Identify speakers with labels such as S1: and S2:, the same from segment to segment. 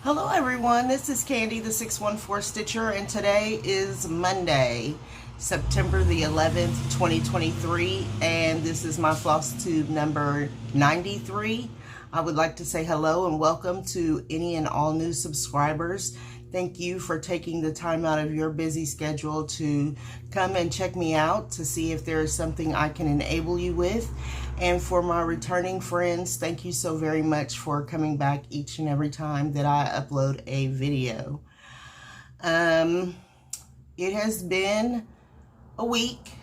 S1: Hello everyone, this is Candy the 614 Stitcher, and today is Monday, September the 11th, 2023, and this is my Flosstube number 93. I would like to say hello and welcome to any and all new subscribers. Thank you for taking the time out of your busy schedule to come and check me out to see if there is something I can enable you with. And for my returning friends, thank you so very much for coming back each and every time that I upload a video. It has been a week.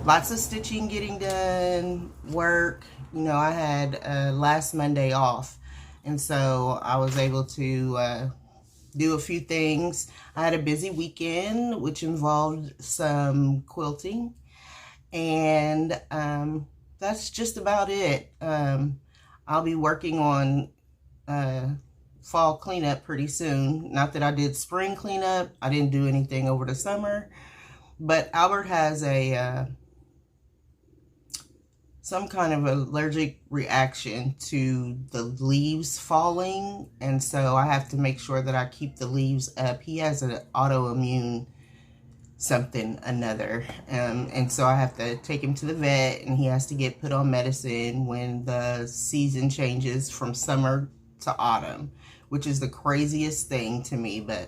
S1: Lots of stitching getting done, work. You know, I had last Monday off, and so I was able to do a few things. I had a busy weekend, which involved some quilting. And that's just about it. I'll be working on fall cleanup pretty soon. Not that I did spring cleanup. I didn't do anything over the summer. But Albert has a some kind of allergic reaction to the leaves falling. And so I have to make sure that I keep the leaves up. He has an autoimmune something another, and so I have to take him to the vet, and he has to get put on medicine when the season changes from summer to autumn, which is the craziest thing to me, but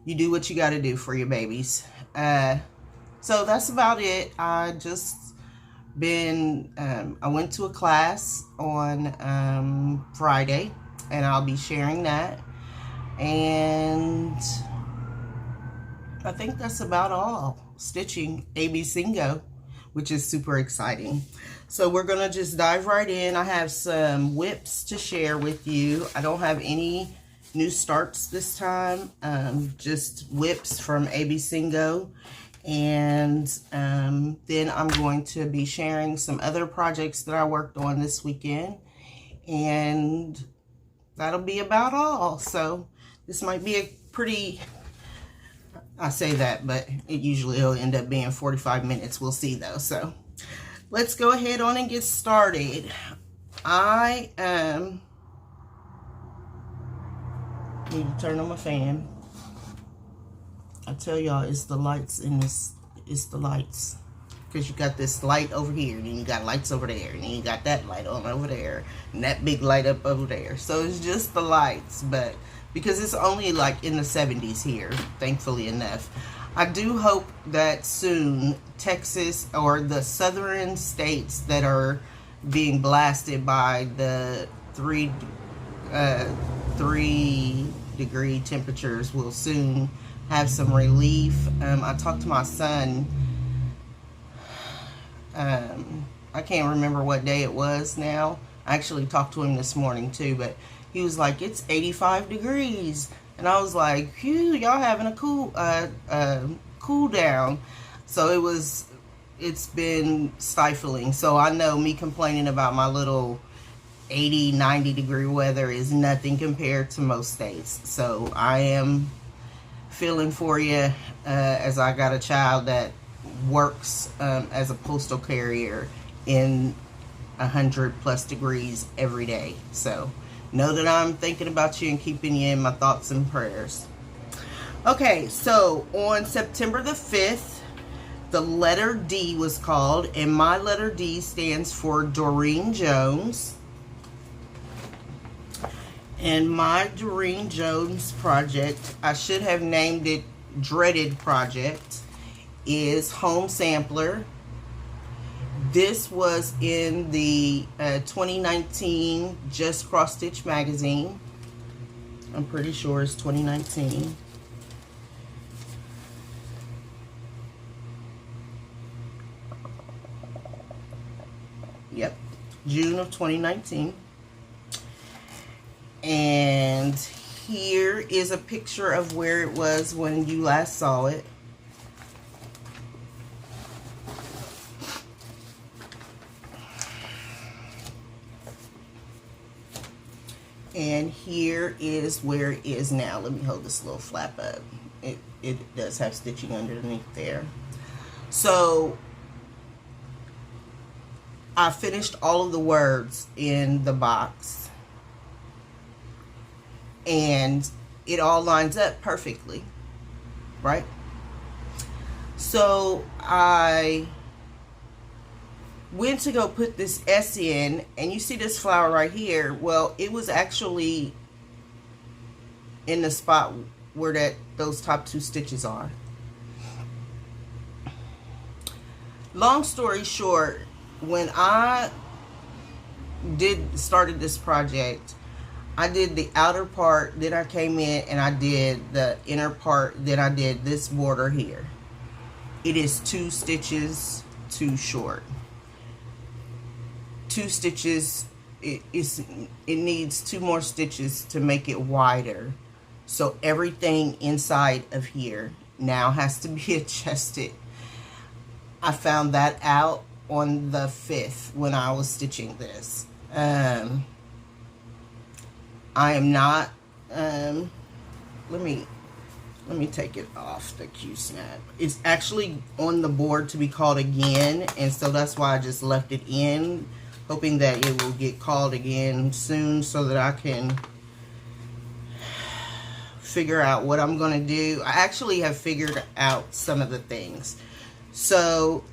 S1: you do what you got to do for your babies. So that's about it. I just been I went to a class on Friday, and I'll be sharing that, and I think that's about all. Stitching ABCINGO, which is super exciting. So we're going to just dive right in. I have some whips to share with you. I don't have any new starts this time. Just whips from ABCINGO. And then I'm going to be sharing some other projects that I worked on this weekend. And that'll be about all. So this might be a pretty... I say that, but it usually will end up being 45 minutes. We'll see, though. So let's go ahead on and get started. I need to turn on my fan. I tell y'all, it's the lights in this. It's the lights. Because you got this light over here, and then you got lights over there, and then you got that light on over there, and that big light up over there. So it's just the lights, but because it's only like in the 70s here, thankfully enough. I do hope that soon Texas or the southern states that are being blasted by the 3-degree temperatures will soon have some relief. I talked to my son. I can't remember what day it was now. I actually talked to him this morning too, but he was like, it's 85 degrees. And I was like, phew, y'all having a cool down. So it's been stifling. So I know me complaining about my little 80, 90 degree weather is nothing compared to most states. So I am feeling for you, as I got a child that works as a postal carrier in 100+ degrees every day. So know that I'm thinking about you and keeping you in my thoughts and prayers. Okay, so on September the 5th, the letter D was called, and my letter D stands for Durene Jones. And my Durene Jones project, I should have named it Dreaded Project, is Home Sampler. This was in the 2019 Just Cross Stitch magazine. I'm pretty sure it's 2019. Yep, June of 2019. And here is a picture of where it was when you last saw it. And here is where it is now. Let me hold this little flap up. It does have stitching underneath there. So I finished all of the words in the box. and it all lines up perfectly, right? So I went to go put this S in, and you see this flower right here. Well, it was actually in the spot where those top 2 stitches are. Long story short, when I started this project, I did the outer part, then I came in and I did the inner part, then I did this border here. It is 2 stitches too short. 2 stitches, it needs 2 more stitches to make it wider. So everything inside of here now has to be adjusted. I found that out on the 5th when I was stitching this. I am not, let me take it off the Q-snap. It's actually on the board to be called again, and so that's why I just left it in, hoping that it will get called again soon so that I can figure out what I'm going to do. I actually have figured out some of the things. So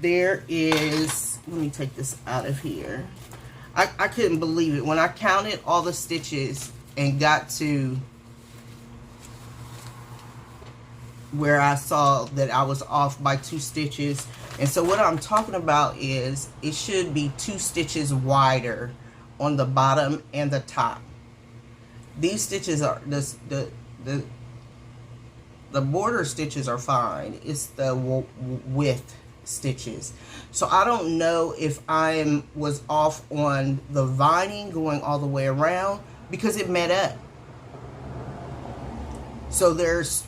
S1: there is, let me take this out of here. I couldn't believe it. When I counted all the stitches and got to where I saw that I was off by 2 stitches. And so what I'm talking about is it should be 2 stitches wider on the bottom and the top. These stitches are, the border stitches are fine. It's the width stitches. So I don't know if I was off on the vining going all the way around, because it met up. So there's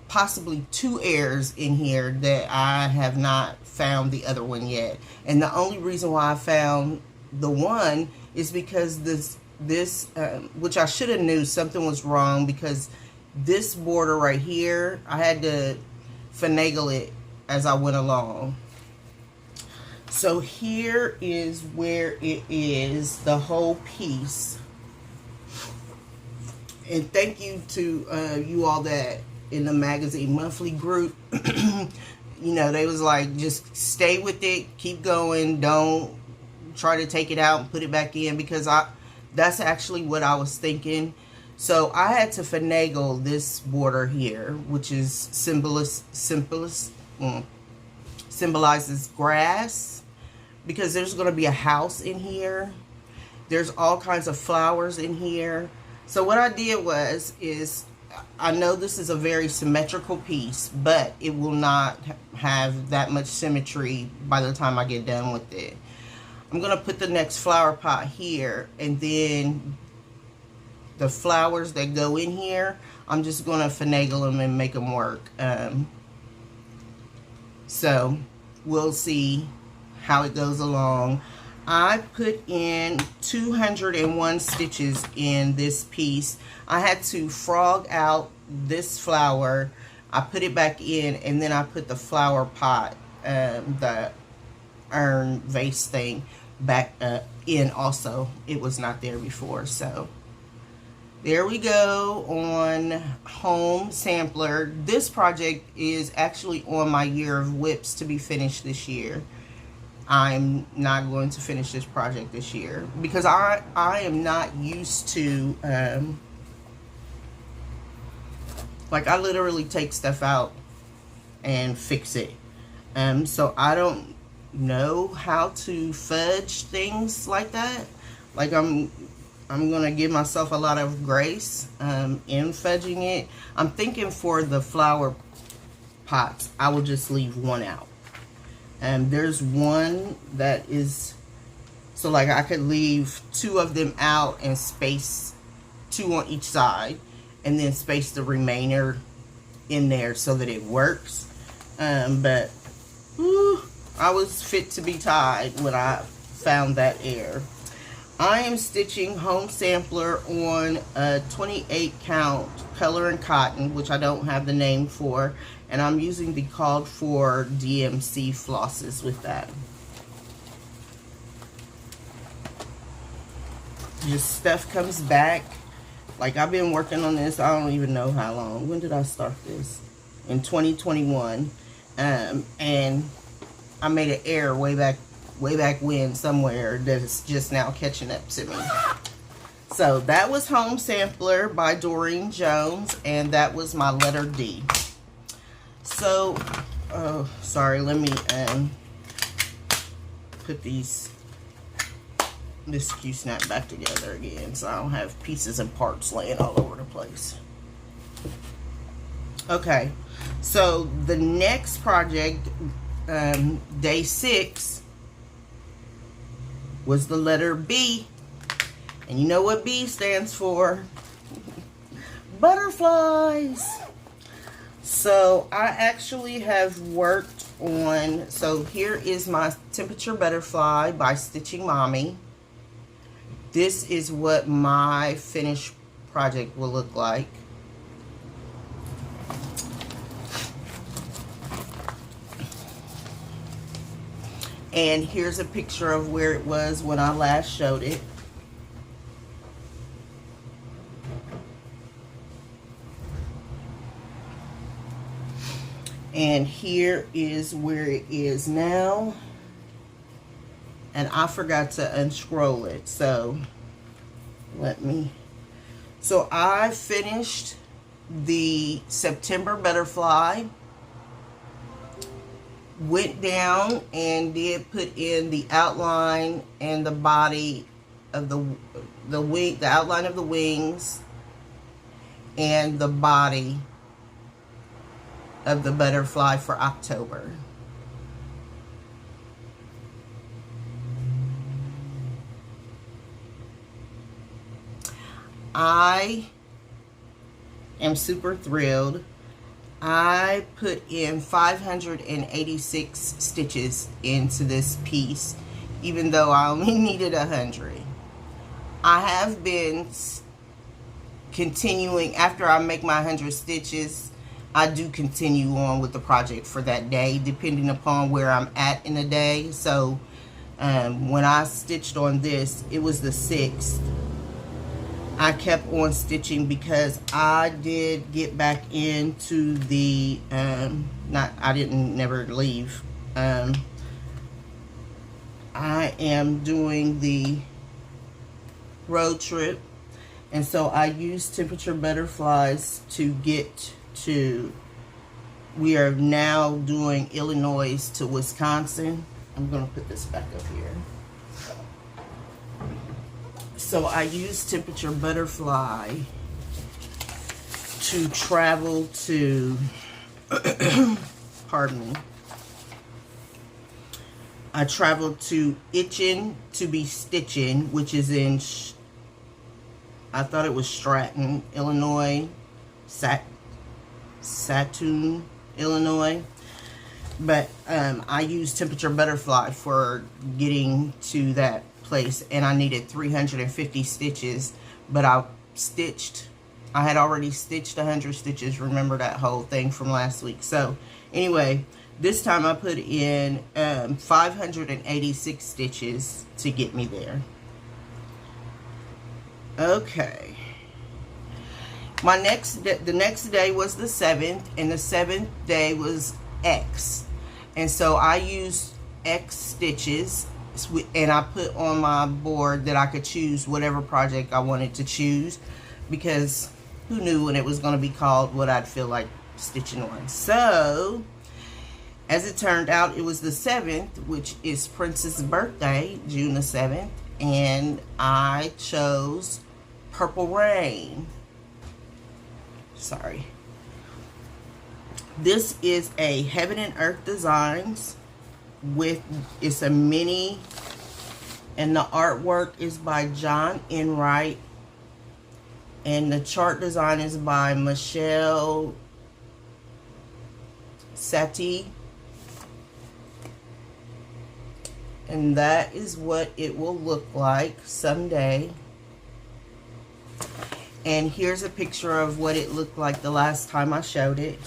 S1: possibly 2 errors in here that I have not found the other one yet. And the only reason why I found the one is because this which I should have knew something was wrong, because this border right here, I had to finagle it as I went along. So here is where it is, the whole piece. And thank you to you all that in the magazine monthly group. You know, they was like, just stay with it, keep going, don't try to take it out and put it back in, because that's actually what I was thinking. So I had to finagle this border here, which is symbolizes grass, because there's going to be a house in here. There's all kinds of flowers in here. So what I did is I know this is a very symmetrical piece, but it will not have that much symmetry by the time I get done with it. I'm going to put the next flower pot here, and then the flowers that go in here, I'm just going to finagle them and make them work. So we'll see how it goes along. I put in 201 stitches in this piece. I had to frog out this flower. I put it back in, and then I put the flower pot, the urn vase thing, back in also. It was not there before. So there we go on Home Sampler. This project is actually on my year of whips to be finished this year. I'm not going to finish this project this year because I am not used to, like, I literally take stuff out and fix it. So I don't know how to fudge things like that. Like, I'm gonna give myself a lot of grace in fudging it. I'm thinking for the flower pots, I will just leave one out. There's one that is, so like I could leave 2 of them out and space 2 on each side, and then space the remainder in there so that it works. But whew, I was fit to be tied when I found that error. I am stitching Home Sampler on a 28 count color and cotton, which I don't have the name for, and I'm using the called for DMC flosses with that. Just stuff comes back Like, I've been working on this, I don't even know how long. When did I start this? In 2021. And I made an error way back when somewhere that is just now catching up to me. So that was Home Sampler by Doreen Jones, and that was my letter D. So, oh, sorry, let me put this Q-snap back together again so I don't have pieces and parts laying all over the place. Okay, so the next project, day 6, was the letter B. And you know what B stands for? Butterflies. So I actually have worked on, so here is my Temperature Butterfly by Stitching Mommy. This is what my finished project will look like. And here's a picture of where it was when I last showed it. And here is where it is now. And I forgot to unscroll it, so so I finished the September butterfly, went down and did put in the outline and the body of the wing, the outline of the wings and the body of the butterfly for October. I am super thrilled. I put in 586 stitches into this piece, even though I only needed 100. I have been continuing, after I make my 100 stitches, I do continue on with the project for that day, depending upon where I'm at in the day. So when I stitched on this, it was the 6th. I kept on stitching because I did get back into the, I didn't never leave. I am doing the road trip, and so I use Temperature Butterflies to get to, we are now doing Illinois to Wisconsin. I'm going to put this back up here. So I use Temperature Butterfly to travel to, pardon me, I traveled to Itchin to be Stitchin, which is in, I thought it was Stratton, Illinois, Satoon, Illinois. But I used Temperature Butterfly for getting to that place, and I needed 350 stitches, but I had already stitched 100 stitches. Remember that whole thing from last week. So anyway, this time I put in 586 stitches to get me there. Okay, the next day was the 7th, and the 7th day was X, and so I used X stitches, and I put on my board that I could choose whatever project I wanted to choose, because who knew when it was going to be called what I'd feel like stitching on. So as it turned out, it was the 7th, which is Prince's birthday, June the 7th, and I chose Purple Rain. Sorry. This is a Heaven and Earth Designs with, it's a mini, and the artwork is by John Enright, and the chart design is by Michelle Satie, and that is what it will look like someday. And here's a picture of what it looked like the last time I showed it.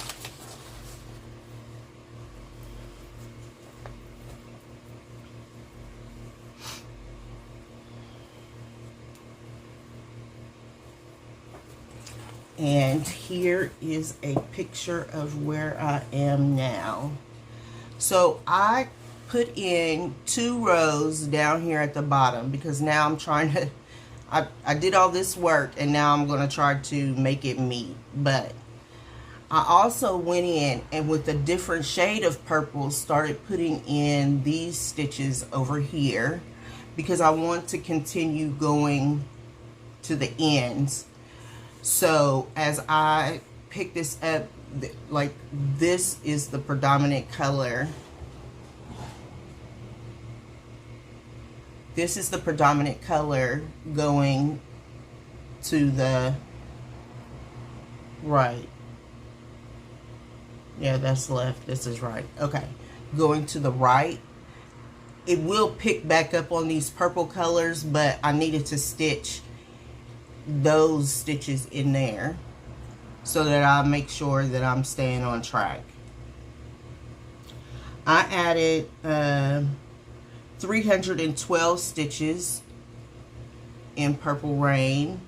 S1: And here is a picture of where I am now. So I put in 2 rows down here at the bottom because now I'm trying to, I did all this work and now I'm going to try to make it meet. But I also went in and with a different shade of purple started putting in these stitches over here because I want to continue going to the ends. So as I pick this up, like this is the predominant color. This is the predominant color going to the right. Yeah, that's left. This is right. Okay. Going to the right. It will pick back up on these purple colors, but I needed to stitch those stitches in there so that I make sure that I'm staying on track. I added 312 stitches in Purple Rain.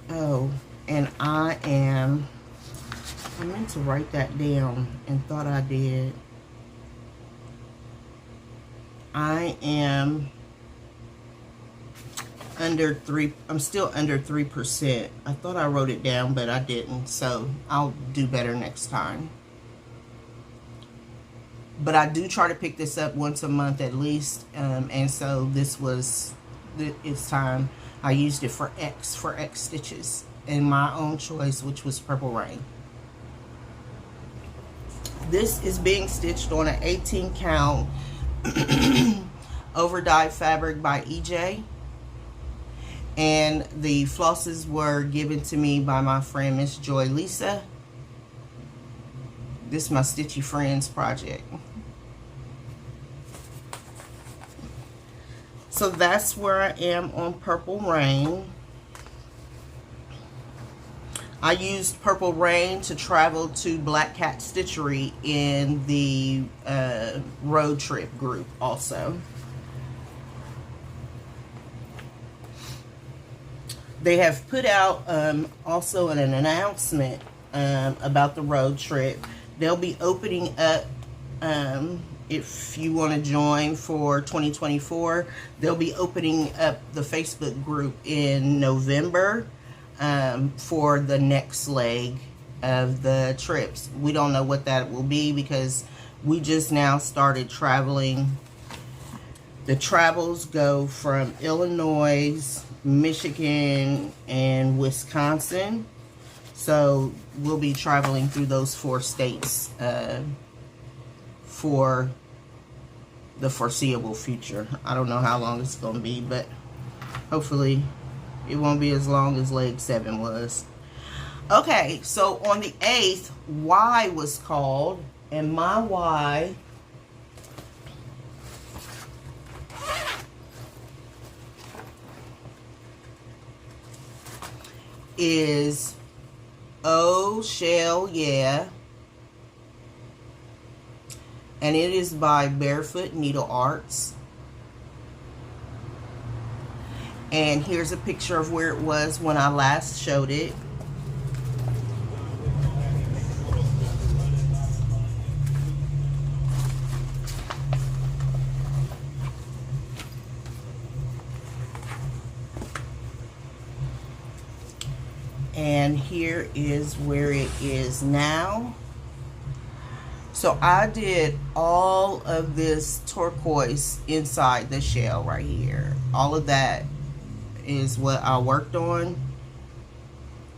S1: Oh, and I meant to write that down and thought I did. I am under 3, I'm still under 3%. I thought I wrote it down, but I didn't, so I'll do better next time. But I do try to pick this up once a month at least, and so this was, it's time. I used it for X stitches, and my own choice, which was Purple Rain. This is being stitched on an 18 count over dyed fabric by EJ. And the flosses were given to me by my friend Miss Joy Lisa. This is my Stitchy Friends project. So that's where I am on Purple Rain. I used Purple Rain to travel to Black Cat Stitchery in the road trip group also. They have put out also an announcement about the road trip. They'll be opening up, if you want to join for 2024, they'll be opening up the Facebook group in November for the next leg of the trips. We don't know what that will be because we just now started traveling. The travels go from Illinois, Michigan, and Wisconsin. So we'll be traveling through those 4 states for the foreseeable future. I don't know how long it's going to be, but hopefully it won't be as long as leg 7 was. Okay, so on the 8th, Y was called, and my Y is Oh Shell Yeah, and it is by Barefoot Needlearts. And here's a picture of where it was when I last showed it. And here is where it is now. So I did all of this turquoise inside the shell right here. All of that is what I worked on.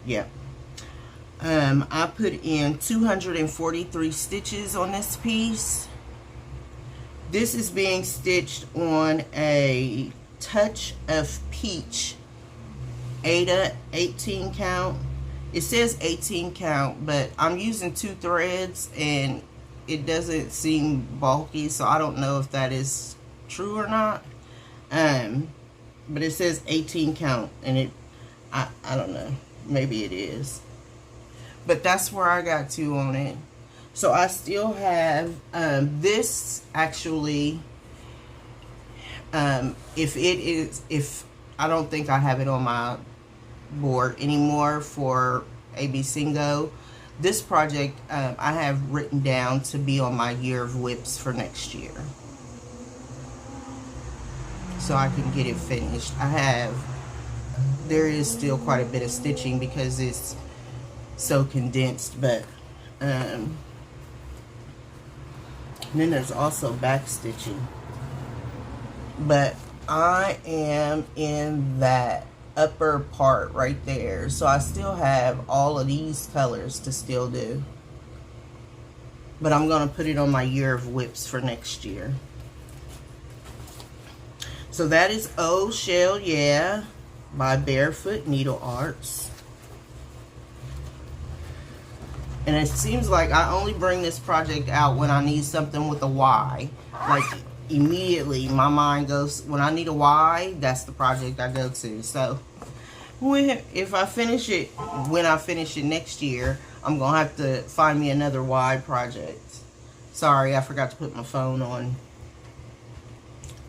S1: Yeah. I put in 243 stitches on this piece. This is being stitched on a Touch of Peach Ada 18 count. It says 18 count, but I'm using 2 threads and it doesn't seem bulky, so I don't know if that is true or not. But it says 18 count, and I don't know, maybe it is, but that's where I got to on it. So I still have this actually, if I don't think I have it on my board anymore for ABCINGO. This project I have written down to be on my year of WIPs for next year, so I can get it finished. There is still quite a bit of stitching because it's so condensed, but then there's also back stitching. But I am in that upper part right there, so I still have all of these colors to still do, but I'm going to put it on my year of WIPs for next year. So that is Oh Shell Yeah by Barefoot Needlearts. And it seems like I only bring this project out when I need something with a Y. Like, immediately my mind goes, when I need a Y, that's the project I go to. So if I finish it, when I finish it next year, I'm gonna have to find me another Y project. Sorry, I forgot to put my phone on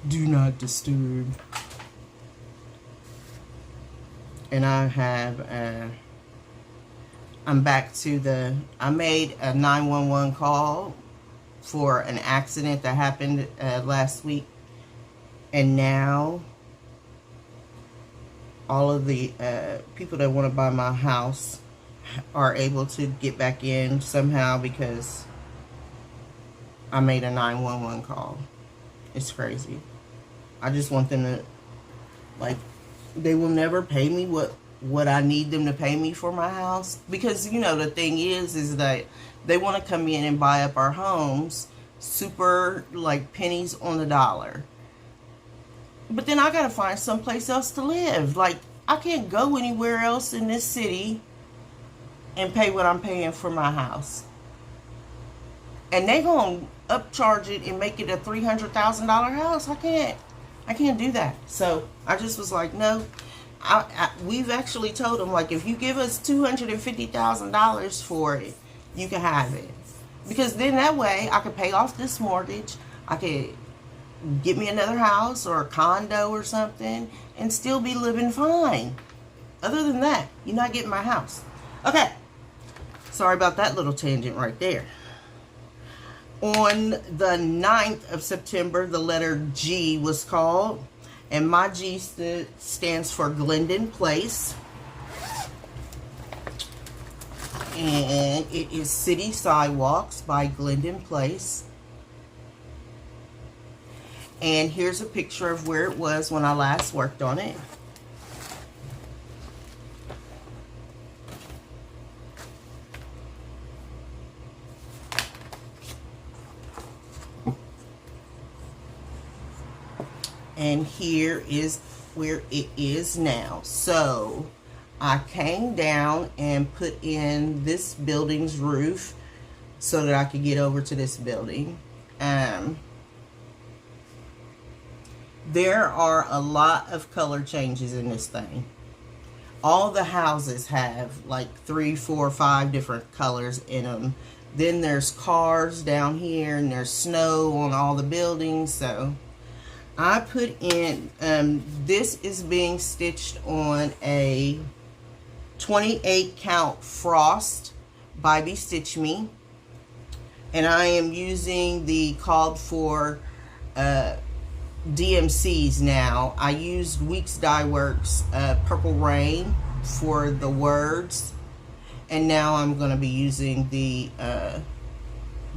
S1: do not disturb. And I have I'm back to I made a 911 call for an accident that happened last week, and now all of the people that want to buy my house are able to get back in somehow because I made a 911 call. It's crazy. I just want them to, like, they will never pay me what I need them to pay me for my house, because, you know, the thing is that they want to come in and buy up our homes super, like, pennies on the dollar. But then I gotta find someplace else to live. Like, I can't go anywhere else in this city and pay what I'm paying for my house. And they gonna upcharge it and make it a $300,000 house. I can't do that. So I just was like, no. We've actually told them, like, if you give us $250,000 for it, you can have it. Because then that way I could pay off this mortgage. I could get me another house or a condo or something and still be living fine. Other than that, you're not getting my house. Okay. Sorry about that little tangent right there. On the 9th of September, the letter G was called. And my G stands for Glendon Place. And it is City Sidewalks by Glendon Place. And here's a picture of where it was when I last worked on it. And here is where it is now. So I came down and put in this building's roof so that I could get over to this building. There are a lot of color changes in this thing. All the houses have like 3, 4, 5 different colors in them. Then there's cars down here, and there's snow on all the buildings. So I put in, this is being stitched on a 28 count frost by Stitch Me, and I am using the called for DMCs now. I used Weeks Dye Works Purple Rain for the words, and now I'm going to be using the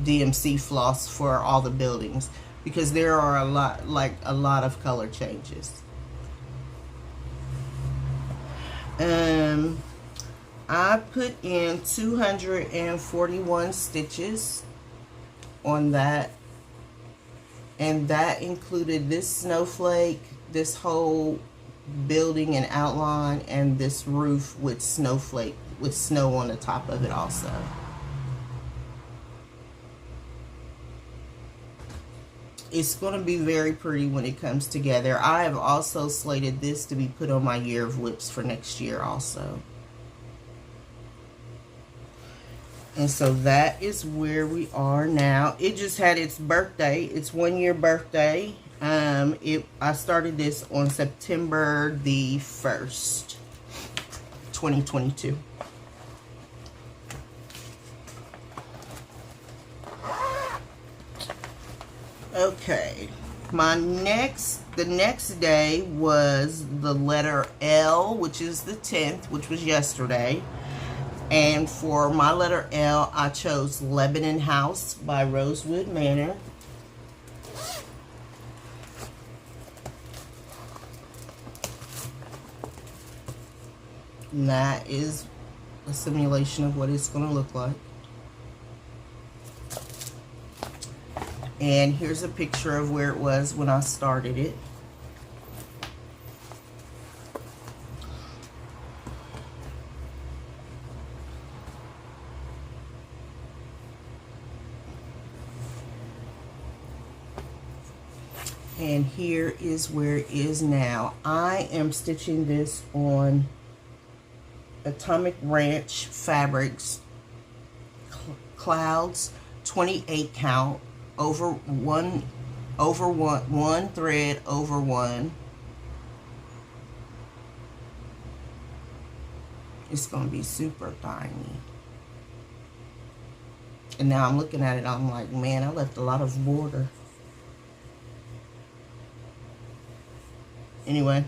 S1: DMC floss for all the buildings, because there are a lot of color changes. I put in 241 stitches on that, and that included this snowflake, this whole building and outline, and this roof with snowflake, with snow on the top of it also. It's going to be very pretty when it comes together. I have also slated this to be put on my year of WIPs for next year also. And so that is where we are now. It just had its birthday. Its 1-year birthday. I started this on September the 1st. 2022. Okay, the next day was the letter L, which is the 10th, which was yesterday. And for my letter L, I chose Lebanon House by Rosewood Manor. And that is a simulation of what it's going to look like. And here's a picture of where it was when I started it. And here is where it is now. I am stitching this on Atomic Ranch Fabrics Clouds 28 count over one thread over one. It's going to be super tiny. And now I'm looking at it, I'm like, man, I left a lot of border. Anyway,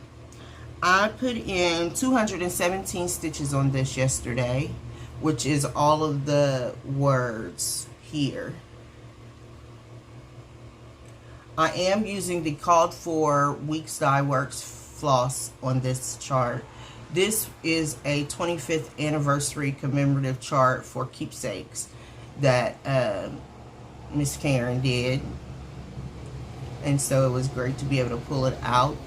S1: I put in 217 stitches on this yesterday, which is all of the words here. I am using the called for Sidewalks floss on this chart. This is a 25th anniversary commemorative chart for keepsakes that Miss Karen did. And so it was great to be able to pull it out.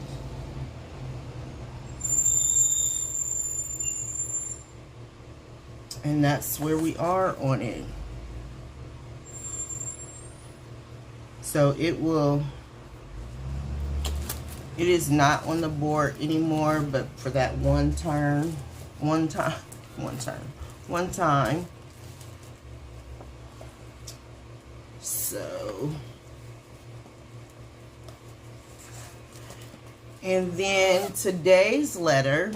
S1: And that's where we are on it. So it is not on the board anymore, but for that one time. So, and then today's letter,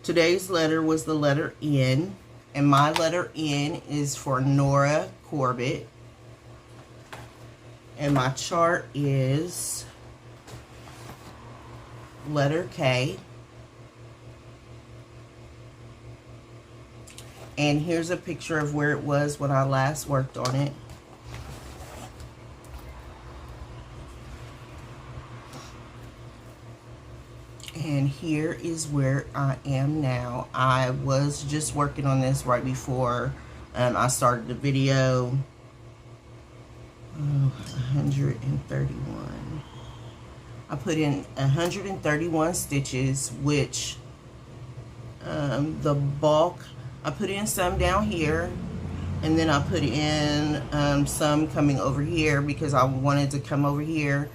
S1: today's letter was the letter N, and my letter N is for Nora Corbett, and my chart is letter K. And here's a picture of where it was when I last worked on it. And here is where I am now. I was just working on this right before I started the video. 131. I put in 131 stitches, which the bulk, I put in some down here, and then I put in some coming over here because I wanted to come over here.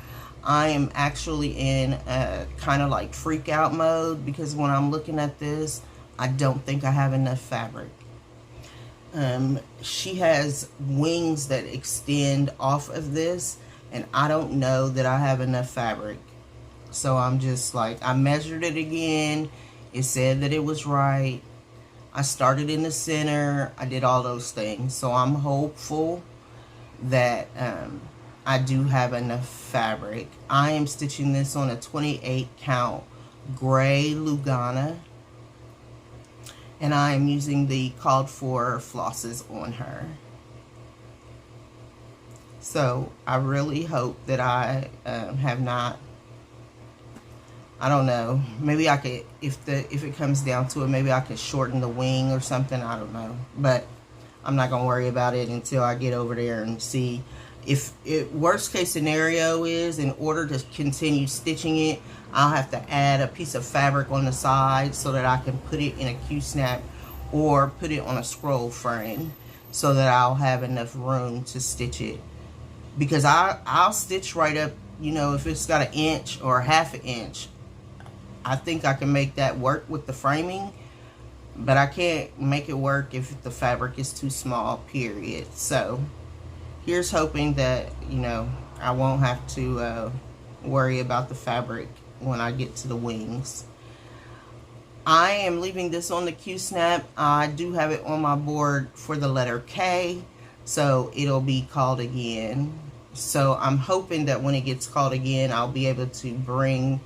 S1: I am actually in a kind of like freak out mode because when I'm looking at this, I don't think I have enough fabric. She has wings that extend off of this, and I don't know that I have enough fabric. So I'm just like, I measured it again. It said that it was right. I started in the center. I did all those things. So I'm hopeful that I do have enough fabric. I am stitching this on a 28 count gray Lugana, and I am using the called for flosses on her. So I really hope that I have not, I don't know, maybe I could, if it comes down to it, maybe I could shorten the wing or something, I don't know. But I'm not gonna worry about it until I get over there and see. If worst case scenario is, in order to continue stitching it, I'll have to add a piece of fabric on the side so that I can put it in a Q-snap or put it on a scroll frame so that I'll have enough room to stitch it. Because I'll stitch right up, you know, if it's got an inch or half an inch, I think I can make that work with the framing, but I can't make it work if the fabric is too small, period. So here's hoping that, you know, I won't have to worry about the fabric when I get to the wings. I am leaving this on the Q-snap. I do have it on my board for the letter K, so it'll be called again. So I'm hoping that when it gets called again, I'll be able to bring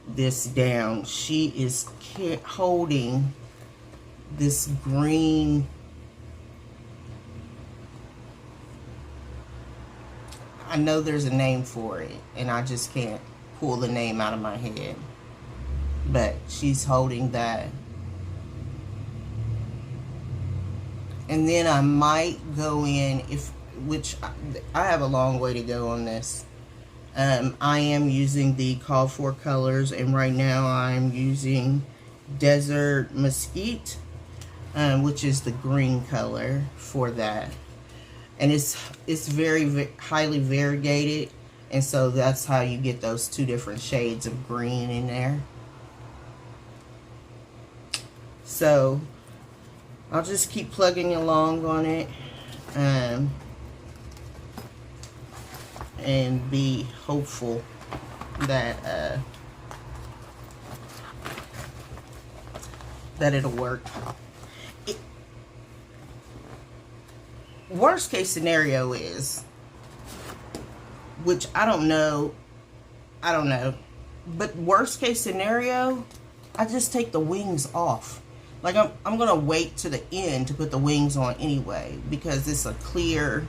S1: this down. She is holding this green, I know there's a name for it, and I just can't pull the name out of my head. But she's holding that. And then I might go in, which I have a long way to go on this. I am using the called for colors, and right now I'm using Desert Mesquite, which is the green color for that. And it's very highly variegated, and so that's how you get those two different shades of green in there. So I'll just keep plugging along on it, and be hopeful that that it'll work. Worst case scenario is, which I don't know, but worst case scenario, I just take the wings off. Like I'm gonna wait to the end to put the wings on anyway, because it's a clear,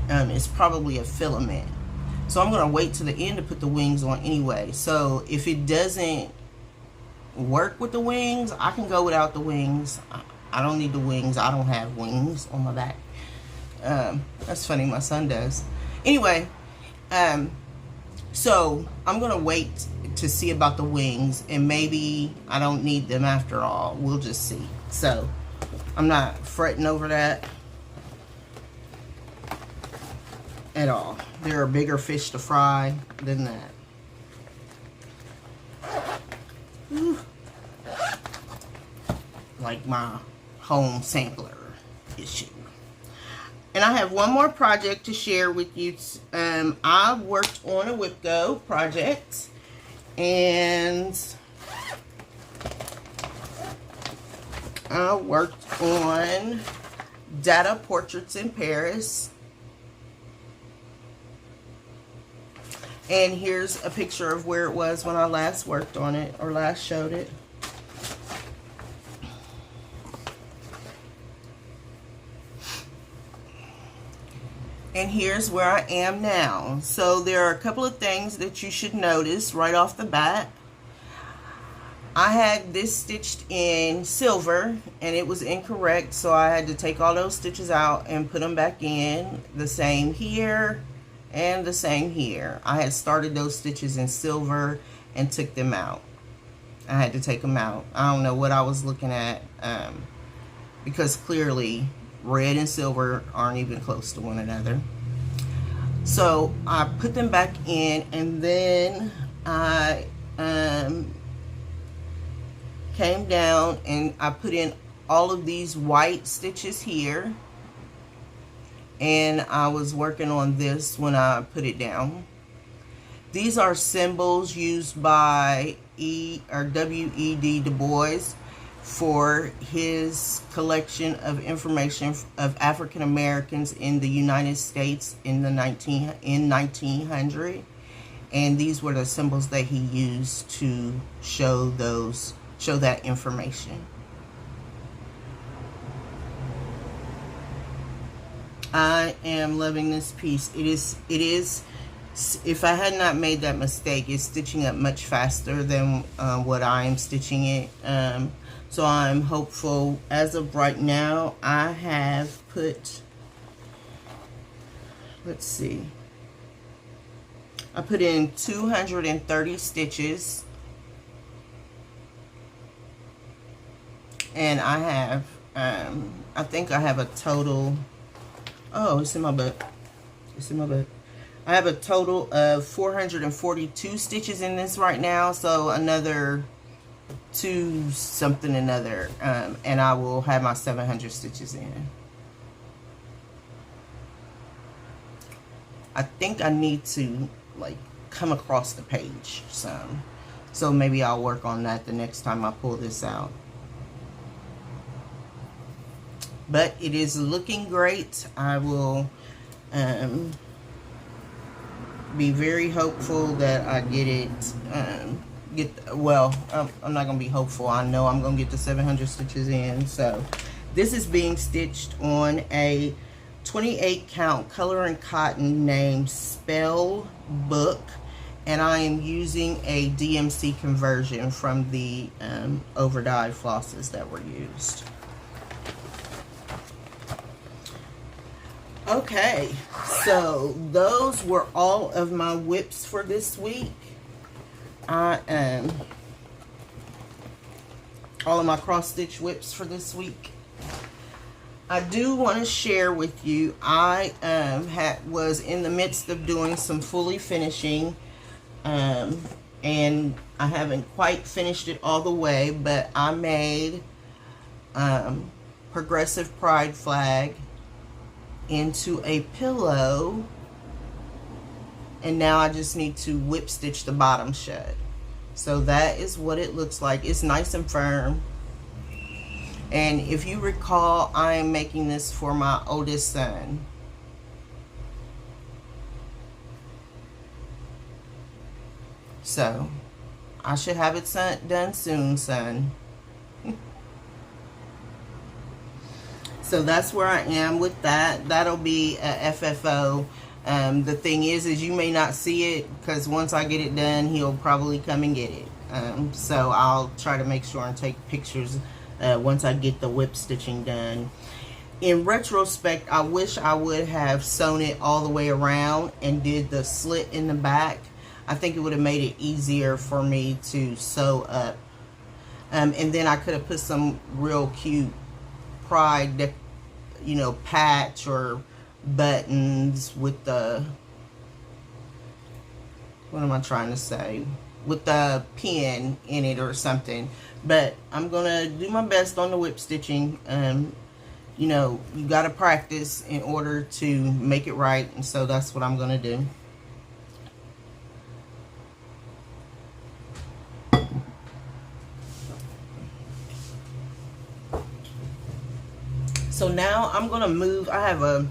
S1: it's probably a filament. So I'm gonna wait to the end to put the wings on anyway. So if it doesn't work with the wings, I can go without the wings. I don't need the wings. I don't have wings on my back. That's funny, my son does. Anyway, so I'm gonna wait to see about the wings, and maybe I don't need them after all. We'll just see. So I'm not fretting over that at all. There are bigger fish to fry than that. Whew. Like my home sampler issue. And I have one more project to share with you. I worked on a WIPGO project, and I worked on data portraits in Paris. And here's a picture of where it was when I last worked on it, or last showed it. And here's where I am now. So there are a couple of things that you should notice right off the bat. I had this stitched in silver, and it was incorrect, so I had to take all those stitches out and put them back in. The same here and the same here. I had started those stitches in silver and took them out. I had to take them out. I don't know what I was looking at, because clearly red and silver aren't even close to one another. So I put them back in, and then I came down and I put in all of these white stitches here, and I was working on this when I put it down. These are symbols used by W.E.D. Du Bois for his collection of information of African Americans in the United States in 1900, and these were the symbols that he used to show that information. I am loving this piece. It is, if I had not made that mistake, it's stitching up much faster than what I am stitching it. So I'm hopeful. As of right now, I have put, let's see, I put in 230 stitches, and I have, I think I have a total, oh, it's in my book, it's in my book. I have a total of 442 stitches in this right now, so another 2 something another, and I will have my 700 stitches in. I think I need to like come across the page some. So maybe I'll work on that the next time I pull this out. But it is looking great. I will be very hopeful that I get it, well, I'm not going to be hopeful. I know I'm going to get the 700 stitches in. So this is being stitched on a 28 count color and cotton named Spell Book. And I am using a DMC conversion from the overdyed flosses that were used. Okay, so those were all of my whips for this week. All of my cross stitch whips for this week. I do want to share with you, I was in the midst of doing some fully finishing, and I haven't quite finished it all the way, but I made Progressive Pride flag into a pillow, and now I just need to whip stitch the bottom shut. So that is what it looks like. It's nice and firm. And if you recall, I am making this for my oldest son. So I should have it done soon, son. So that's where I am with that. That'll be a FFO. The thing is you may not see it, because once I get it done, he'll probably come and get it. So I'll try to make sure and take pictures once I get the whip stitching done. In retrospect, I wish I would have sewn it all the way around and did the slit in the back. I think it would have made it easier for me to sew up. And then I could have put some real cute Pride, you know, patch or buttons with the, what am I trying to say, with the pin in it or something. But I'm gonna do my best on the whip stitching. You know, you gotta practice in order to make it right, and so that's what I'm gonna do. So now I'm going to move, I have a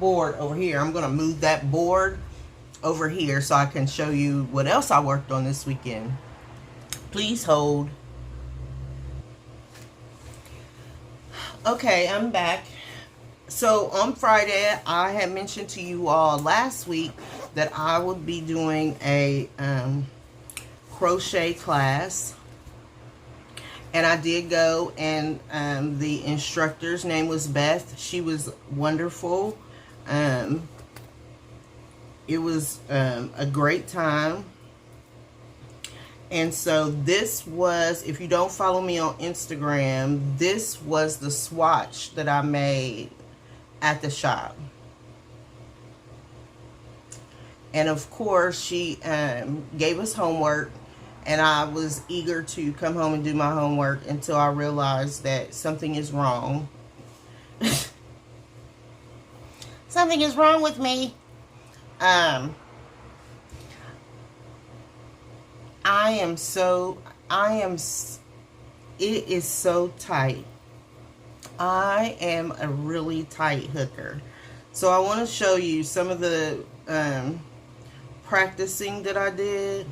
S1: board over here. I'm going to move that board over here so I can show you what else I worked on this weekend. Please hold. Okay, I'm back. So on Friday, I had mentioned to you all last week that I would be doing a crochet class. And I did go, and the instructor's name was Beth. She was wonderful. It was a great time. And so this was, if you don't follow me on Instagram, this was the swatch that I made at the shop. And of course, she gave us homework. And I was eager to come home and do my homework until I realized that something is wrong. Something is wrong with me. It is so tight. I am a really tight hooker. So I want to show you some of the practicing that I did,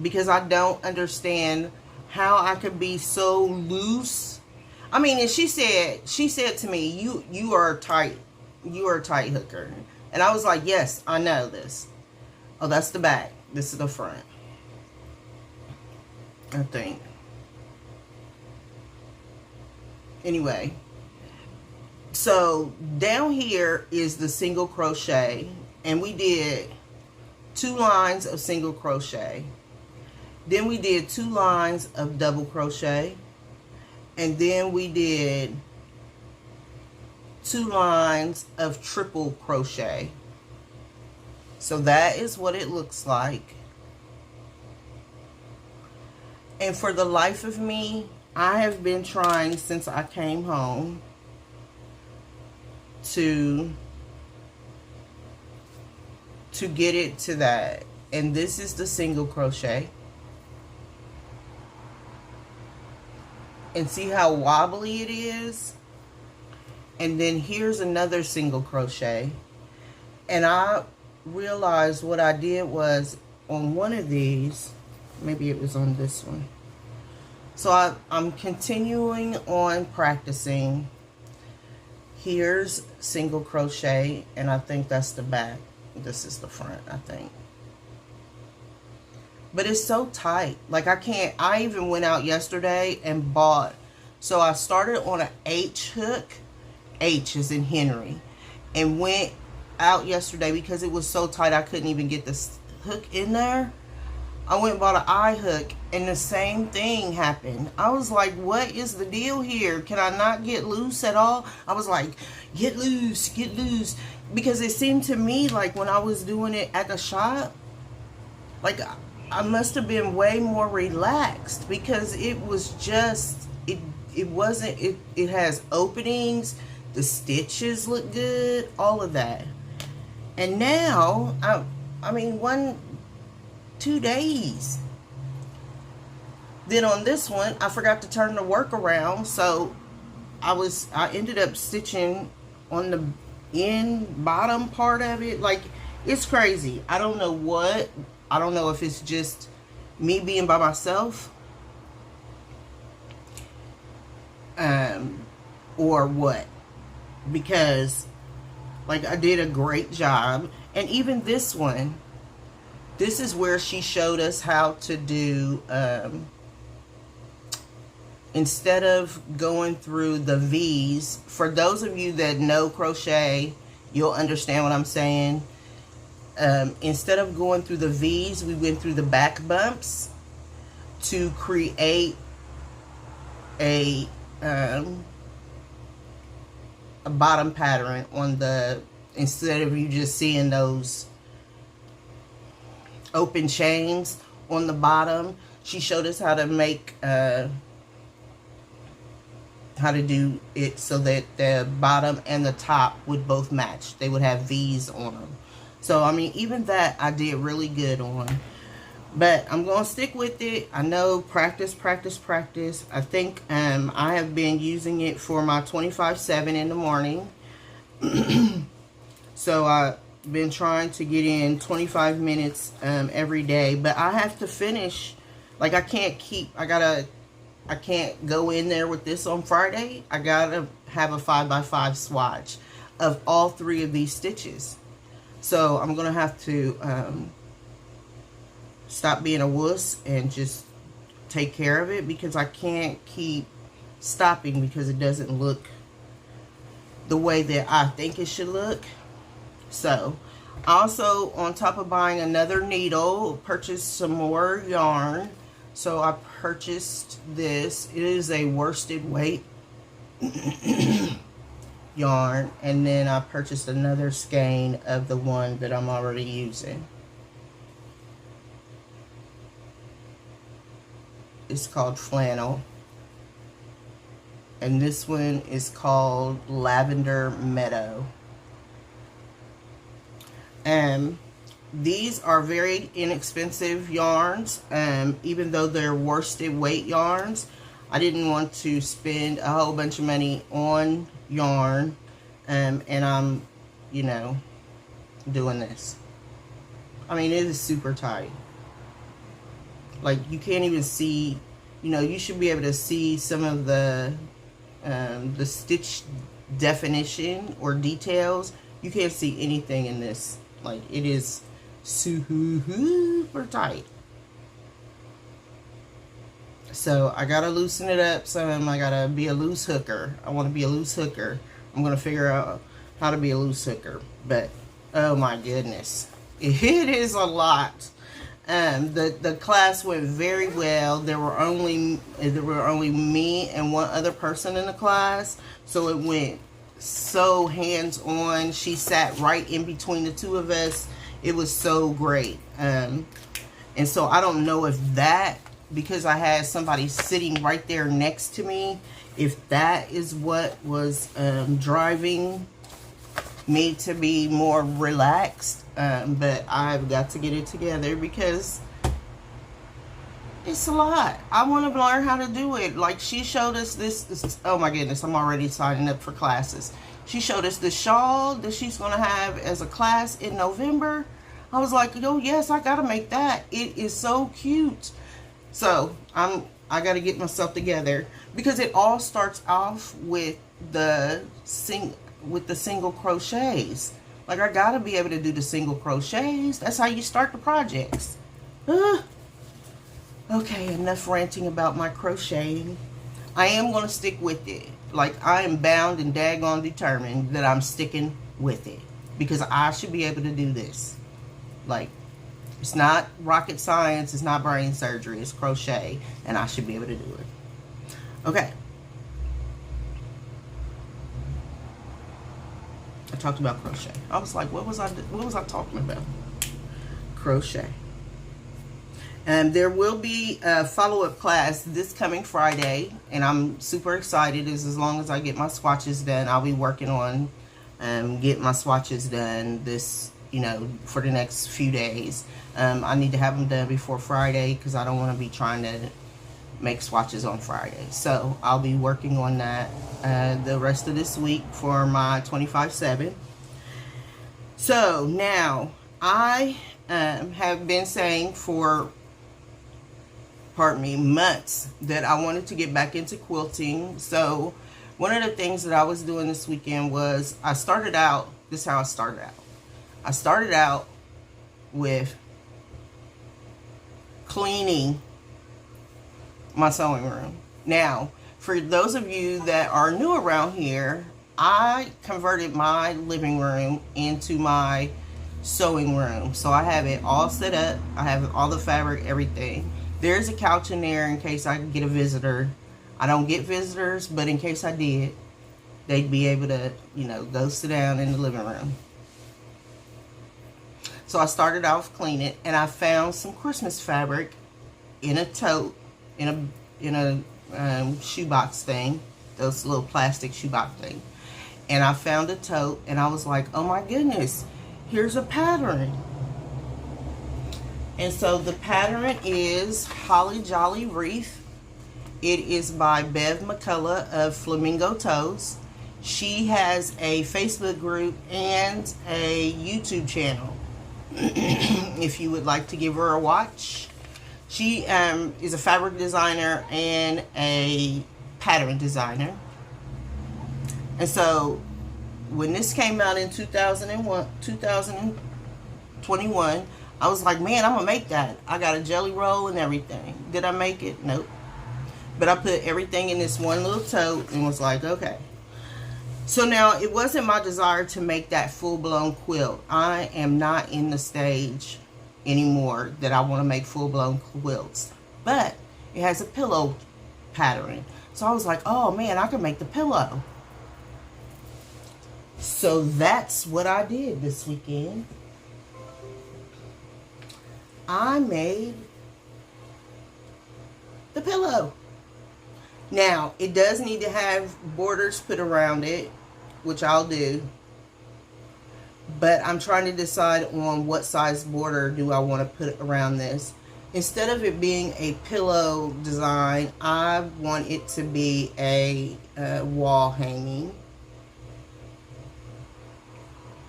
S1: because I don't understand how I could be so loose. I mean, and she said to me, you are a tight hooker. And I was like, yes, I know this. Oh, that's the back. This is the front, I think. Anyway, so down here is the single crochet, and we did 2 lines of single crochet. Then we did 2 lines of double crochet, and then we did 2 lines of triple crochet. So that is what it looks like. And for the life of me, I have been trying since I came home to to get it to that. And this is the single crochet. And see how wobbly it is? And then here's another single crochet. And I realized what I did was on one of these, maybe it was on this one. So I'm continuing on practicing. Here's single crochet, and I think that's the back. This is the front, I think. But it's so tight. Like I even went out yesterday and bought. So I started on an H hook. H is in Henry. And went out yesterday because it was so tight I couldn't even get this hook in there. I went and bought an I hook and the same thing happened. I was like, what is the deal here? Can I not get loose at all? I was like, get loose, get loose. Because it seemed to me like when I was doing it at the shop, like I must have been way more relaxed because it was just, it wasn't, it has openings, the stitches look good, all of that. And now, I mean, 2 days. Then on this one, I forgot to turn the work around, so I ended up stitching on the bottom part of it. Like, it's crazy. I don't know what. I don't know if it's just me being by myself, or what. Because, like, I did a great job. And even this one, this is where she showed us how to do, instead of going through the V's, for those of you that know crochet, you'll understand what I'm saying. Instead of going through the V's, we went through the back bumps to create a bottom pattern on the, instead of you just seeing those open chains on the bottom. She showed us how to make how to do it so that the bottom and the top would both match. They would have V's on them. So I mean, even that I did really good on. But I'm gonna stick with it. I know, practice, practice, practice. I think I have been using it for my 25/7 in the morning. So I've been trying to get in 25 minutes every day, but I have to finish. Like, I can't go in there with this on Friday. I gotta have a 5x5 swatch of all 3 of these stitches. So I'm gonna have to stop being a wuss and just take care of it, because I can't keep stopping because it doesn't look the way that I think it should look. So, also, on top of buying another needle, purchased some more yarn. So I purchased this. It is a worsted weight yarn, and then I purchased another skein of the one that I'm already using. It's called Flannel, and this one is called Lavender Meadow. These are very inexpensive yarns, even though they're worsted weight yarns. I didn't want to spend a whole bunch of money on yarn, and I'm, you know, doing this. I mean, it is super tight. Like, you can't even see, you know, you should be able to see some of the stitch definition or details. You can't see anything in this. Like, it is super tight. So I gotta loosen it up some. I gotta be a loose hooker. I want to be a loose hooker. I'm gonna figure out how to be a loose hooker. But oh my goodness, it is a lot. The class went very well. There were only me and one other person in the class, so it went so hands-on. She sat right in between the two of us. It was so great. And so I don't know if that, because I had somebody sitting right there next to me, if that is what was driving me to be more relaxed, but I've got to get it together because it's a lot. I want to learn how to do it. Like, she showed us this, oh my goodness, I'm already signing up for classes. She showed us the shawl that she's going to have as a class in November. I was like, oh yes, I got to make that. It is so cute. So I got to get myself together, because it all starts off with the single crochets. Like, I got to be able to do the single crochets. That's how you start the projects. Okay, enough ranting about my crocheting. I am going to stick with it. Like, I am bound and daggone determined that I'm sticking with it, because I should be able to do this. Like, it's not rocket science, it's not brain surgery, it's crochet, and I should be able to do it. Okay. I talked about crochet. I was like, what was I talking about? Crochet. And there will be a follow-up class this coming Friday, and I'm super excited. As long as I get my swatches done, I'll be working on getting my swatches done this, for the next few days. I need to have them done before Friday, because I don't want to be trying to make swatches on Friday. So I'll be working on that the rest of this week for my 25/7. So now I have been saying for months that I wanted to get back into quilting. So one of the things that I was doing this weekend was I started out with cleaning my sewing room. Now, for those of you that are new around here, I converted my living room into my sewing room. So I have it all set up. I have all the fabric, everything. There's a couch in there in case I get a visitor. I don't get visitors, but in case I did, they'd be able to, go sit down in the living room. So I started off cleaning, and I found some Christmas fabric in a tote, in a shoebox thing, those little plastic shoebox thing. And I found a tote, and I was like, oh my goodness, here's a pattern. And so the pattern is Holly Jolly Wreath. It is by Bev McCullough of Flamingo Toes. She has a Facebook group and a YouTube channel. If you would like to give her a watch. She is a fabric designer and a pattern designer. And so when this came out in 2021, I was like, man, I'm gonna make that. I got a jelly roll and everything. Did I make it? Nope. But I put everything in this one little tote and was like, okay. So now, it wasn't my desire to make that full-blown quilt. I am not in the stage anymore that I want to make full-blown quilts. But it has a pillow pattern. So I was like, oh man, I can make the pillow. So that's what I did this weekend. I made the pillow. Now, it does need to have borders put around it, which I'll do. But I'm trying to decide on what size border do I want to put around this. Instead of it being a pillow design, I want it to be a wall hanging.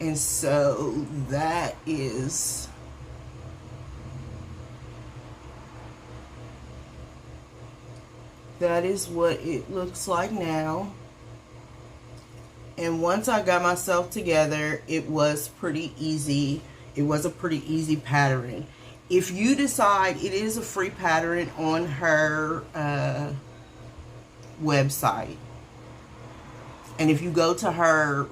S1: And so that is what it looks like now. And once I got myself together, it was pretty easy. It was a pretty easy pattern. If you decide, it is a free pattern on her website. And if you go to her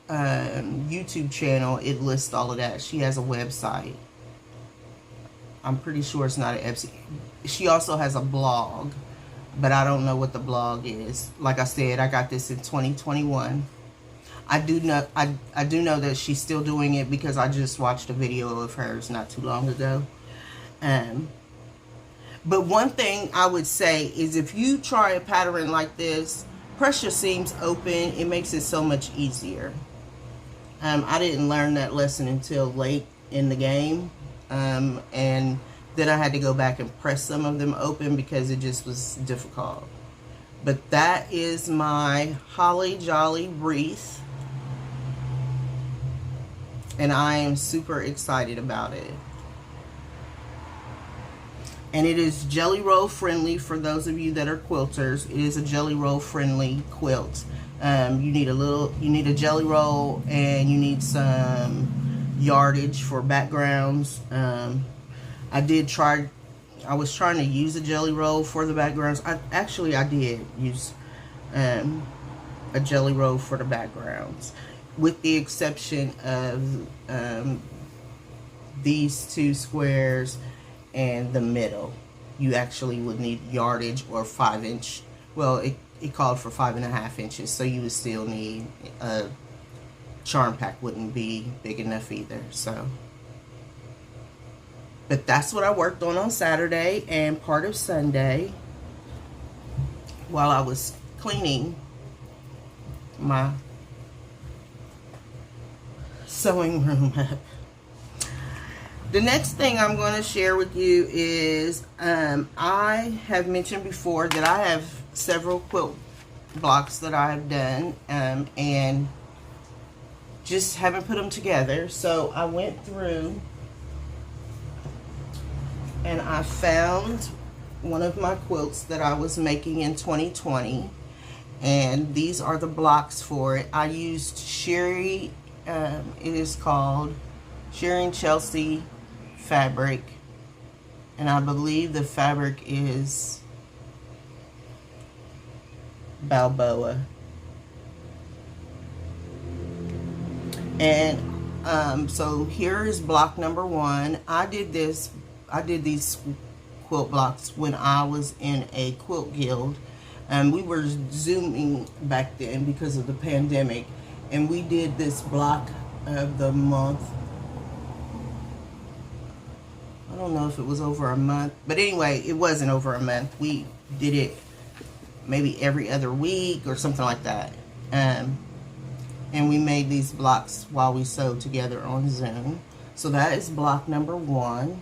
S1: YouTube channel, it lists all of that. She has a website. I'm pretty sure it's not an ABCINGO. She also has a blog, but I don't know what the blog is. Like I said, I got this in 2021. I do know that she's still doing it because I just watched a video of hers not too long ago. But one thing I would say is, if you try a pattern like this, press your seams open. It makes it so much easier. I didn't learn that lesson until late in the game, and then I had to go back and press some of them open because it just was difficult. But that is my Holly Jolly wreath, and I am super excited about it. And it is jelly roll friendly for those of you that are quilters. It is a jelly roll friendly quilt. You need a jelly roll, and you need some yardage for backgrounds. I was trying to use a jelly roll for the backgrounds. I did use a jelly roll for the backgrounds, with the exception of these two squares and the middle. You actually would need yardage or 5-inch. Well, it called for 5.5 inches, so you would still need a charm pack. Wouldn't be big enough either. So, but that's what I worked on Saturday and part of Sunday while I was cleaning my sewing room up. The next thing I'm going to share with you is I have mentioned before that I have several quilt blocks that I have done and just haven't put them together. So I went through and I found one of my quilts that I was making in 2020, and these are the blocks for it. I used Sherry, it is called Sherry and Chelsea fabric, and I believe the fabric is Balboa. And so here is block number 1. I did these quilt blocks when I was in a quilt guild, and we were Zooming back then because of the pandemic, and we did this block of the month. I don't know if it was over a month, but anyway, it wasn't over a month. We did it maybe every other week or something like that. And we made these blocks while we sewed together on Zoom. So that is block number 1.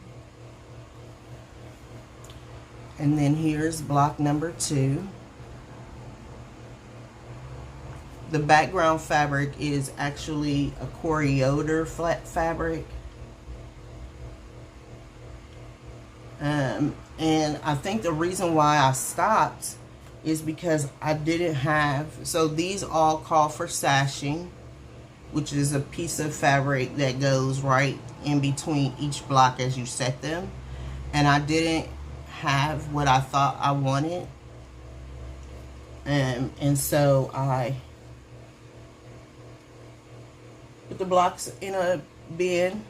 S1: And then here's block number 2. The background fabric is actually a Corioder flat fabric. And I think the reason why I stopped is because I didn't have, so these all call for sashing, which is a piece of fabric that goes right in between each block as you set them. And I didn't have what I thought I wanted. And so I put the blocks in a bin.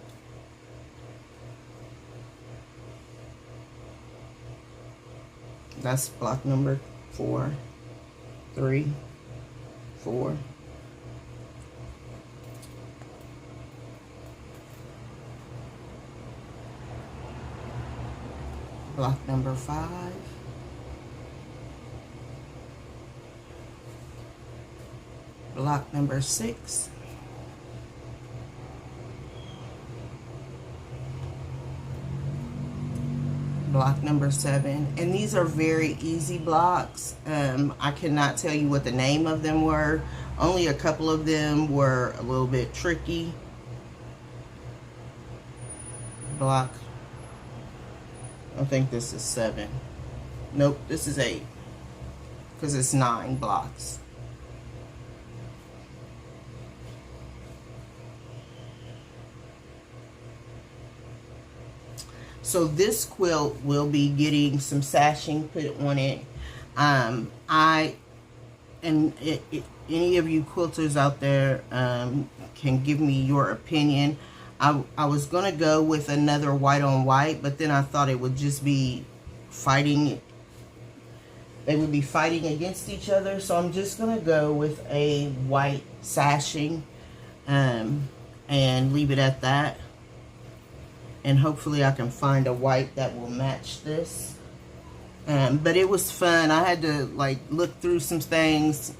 S1: That's block number 4, 3, 4. Block number 5. Block number 6. Block number 7, and these are very easy blocks. I cannot tell you what the name of them were. Only a couple of them were a little bit tricky. Block, I think this is 7. Nope, this is 8, because it's 9 blocks. So this quilt will be getting some sashing put on it. Any of you quilters out there can give me your opinion. I was gonna go with another white on white, but then I thought it would just be fighting. They would be fighting against each other. So I'm just gonna go with a white sashing and leave it at that. And hopefully I can find a white that will match this. But it was fun. I had to like look through some things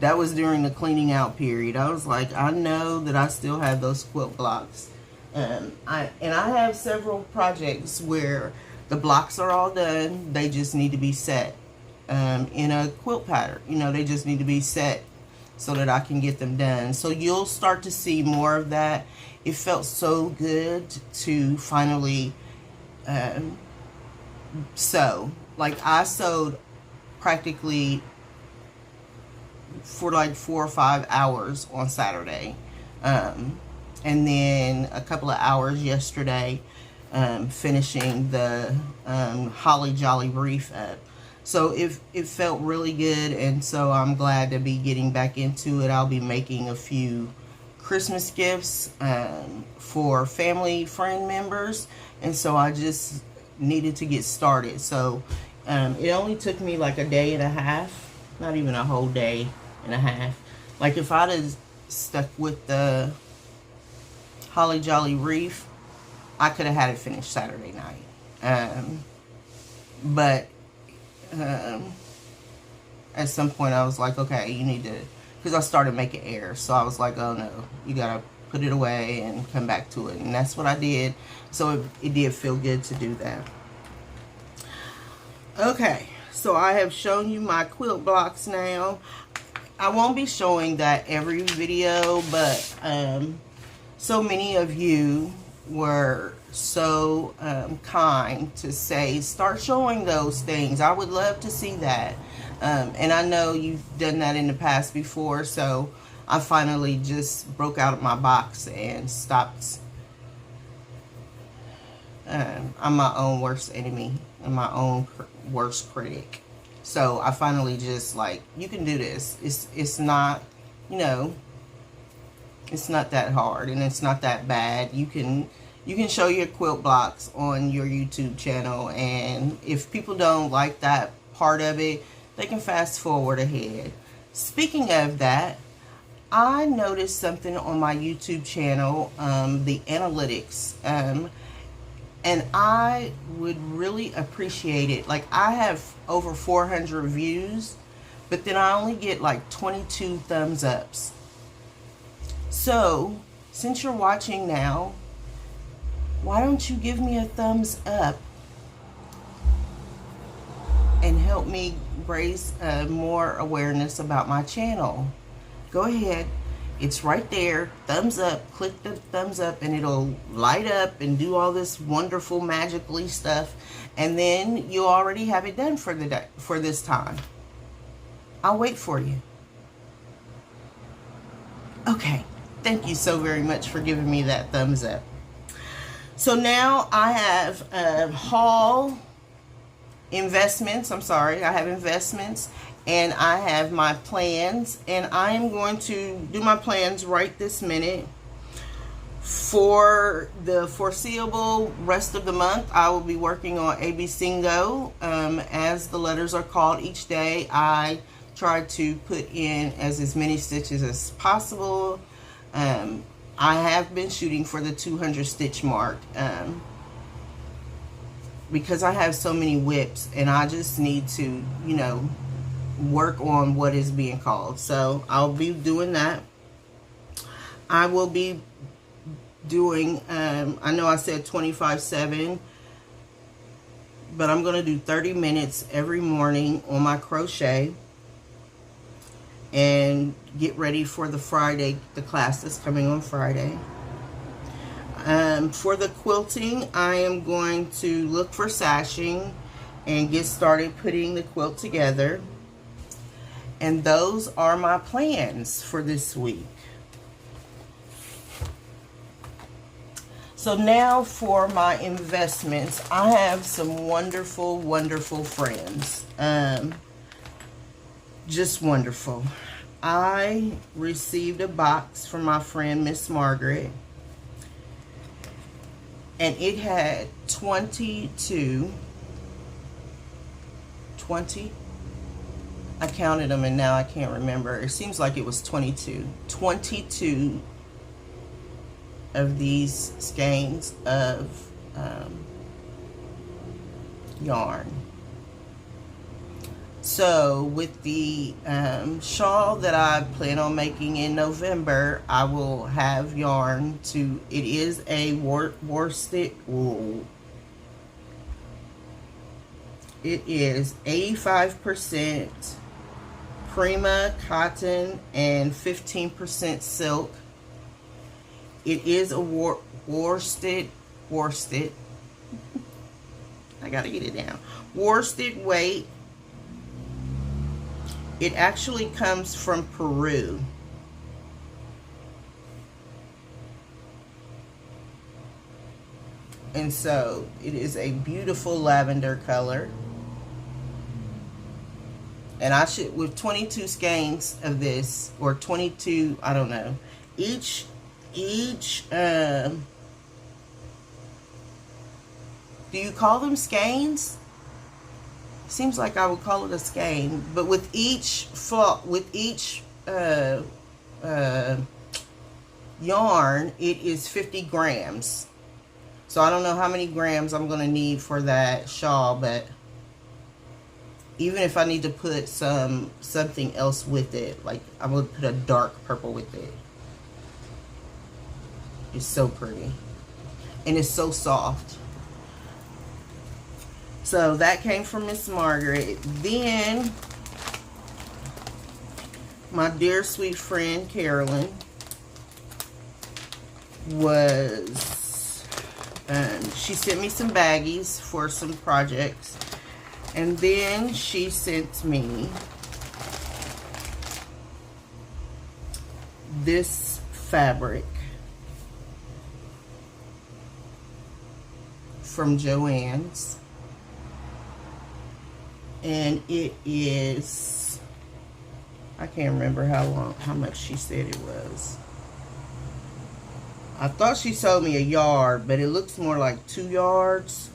S1: that was during the cleaning out period. I was like, I know that I still have those quilt blocks. I have several projects where the blocks are all done. They just need to be set in a quilt pattern. You know, they just need to be set so that I can get them done. So you'll start to see more of that. It felt so good to finally sew. Like, I sewed practically for like 4 or 5 hours on Saturday. And then a couple of hours yesterday finishing the Holly Jolly Reef up. So it felt really good, and so I'm glad to be getting back into it. I'll be making a few Christmas gifts for family, friend members, and so I just needed to get started. So it only took me like a day and a half, not even a whole day and a half. Like, if I'd have stuck with the Holly Jolly Reef, I could have had it finished Saturday night. But at some point I was like, okay, you need to, because I started making air. So I was like, oh no, you gotta put it away and come back to it. And that's what I did. So it did feel good to do that. Okay, so I have shown you my quilt blocks now. I won't be showing that every video, but so many of you were so kind to say, start showing those things. I would love to see that. And I know you've done that in the past before, so I finally just broke out of my box and stopped. I'm my own worst enemy and my own worst critic. So I finally just like, you can do this. It's not, you know, it's not that hard and it's not that bad. You can show your quilt blocks on your YouTube channel, and if people don't like that part of it, they can fast forward ahead. Speaking of that, I noticed something on my YouTube channel, the analytics, and I would really appreciate it. Like, I have over 400 views, but then I only get like 22 thumbs ups. So, since you're watching now, why don't you give me a thumbs up and help me raise more awareness about my channel? Go ahead. It's right there. Thumbs up. Click the thumbs up and it'll light up and do all this wonderful magically stuff. And then you already have it done for the day, for this time. I'll wait for you. Okay. Thank you so very much for giving me that thumbs up. So now I have haul investments. I'm sorry. I have investments. And I have my plans, and I am going to do my plans right this minute. For the foreseeable rest of the month, I will be working on ABCINGO. As the letters are called each day, I try to put in as many stitches as possible. I have been shooting for the 200 stitch mark because I have so many whips, and I just need to, you know, work on what is being called. So I'll be doing that. I will be doing I know I said 25/7, but I'm going to do 30 minutes every morning on my crochet and get ready for the Friday, the class that's coming on Friday. For the quilting, I am going to look for sashing and get started putting the quilt together. And those are my plans for this week. So now for my investments. I have some wonderful, wonderful friends. Just wonderful. I received a box from my friend Miss Margaret, and it had 20, I counted them and now I can't remember. It seems like it was 22 of these skeins of yarn. So with the shawl that I plan on making in November, I will have yarn to, it is a worsted wool. It is 85% Prima cotton and 15% silk. It is a worsted, I gotta get it down, worsted weight. It actually comes from Peru. And so it is a beautiful lavender color. And I should, with 22 skeins of this, or 22, I don't know, each do you call them skeins? Seems like I would call it a skein, but with each yarn, it is 50 grams. So I don't know how many grams I'm going to need for that shawl, but even if I need to put something else with it, like I'm going to put a dark purple with it. It's so pretty. And it's so soft. So that came from Miss Margaret. Then my dear sweet friend Carolyn was, she sent me some baggies for some projects. And then she sent me this fabric from Joann's. And it is, I can't remember how much she said it was. I thought she sold me a yard, but it looks more like 2 yards.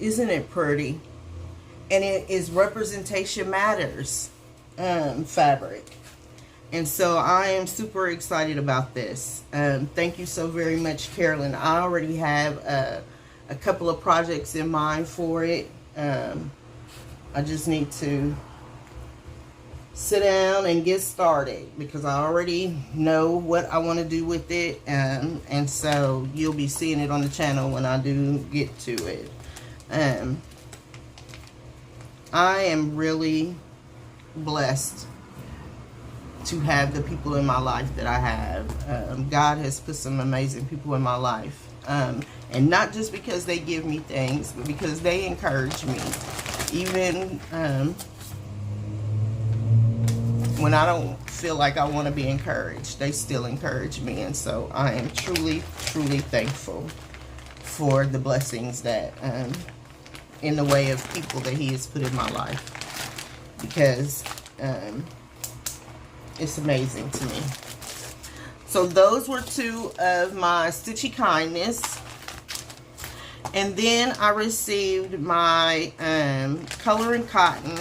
S1: Isn't it pretty? And it is Representation Matters fabric. And so I am super excited about this. Thank you so very much, Carolyn. I already have a couple of projects in mind for it. I just need to sit down and get started because I already know what I want to do with it. And so you'll be seeing it on the channel when I do get to it. I am really blessed to have the people in my life that I have. God has put some amazing people in my life. And not just because they give me things, but because they encourage me. Even when I don't feel like I want to be encouraged, they still encourage me. And so I am truly, truly thankful for the blessings that, in the way of people that He has put in my life. Because it's amazing to me. So those were 2 of my Stitchy Kindness. And then I received my Coloring Cotton.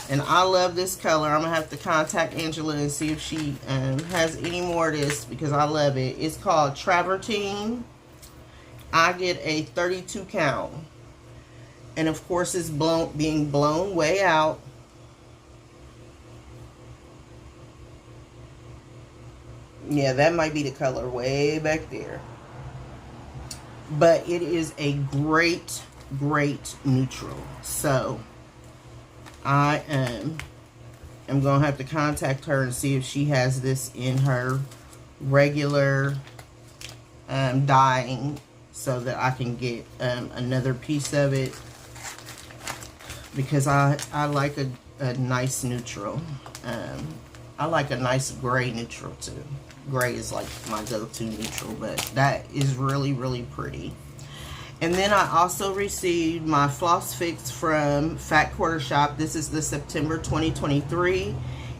S1: And I love this color. I'm going to have to contact Angela and see if she has any more of this because I love it. It's called Travertine. I get a 32 count. And of course it's being blown way out. Yeah, that might be the color way back there. But it is a great, great neutral. So I am going to have to contact her and see if she has this in her regular dyeing so that I can get another piece of it. Because I like a nice neutral. I like a nice gray neutral too. Gray is like my go-to neutral, but that is really, really pretty. And then I also received my Floss Fix from Fat Quarter Shop. This is the September 2023.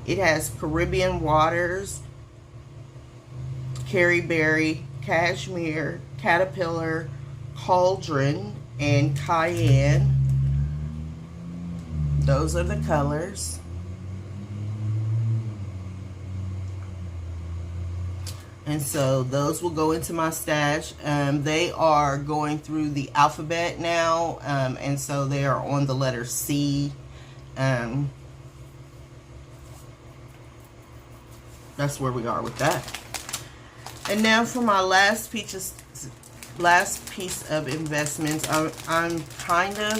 S1: It has Caribbean Waters, Carrie Berry, Cashmere, Caterpillar, Cauldron, and Cayenne. Those are the colors. And so those will go into my stash. They are going through the alphabet now, and so they are on the letter C. That's where we are with that. And now for my last piece of investments, I'm kind of,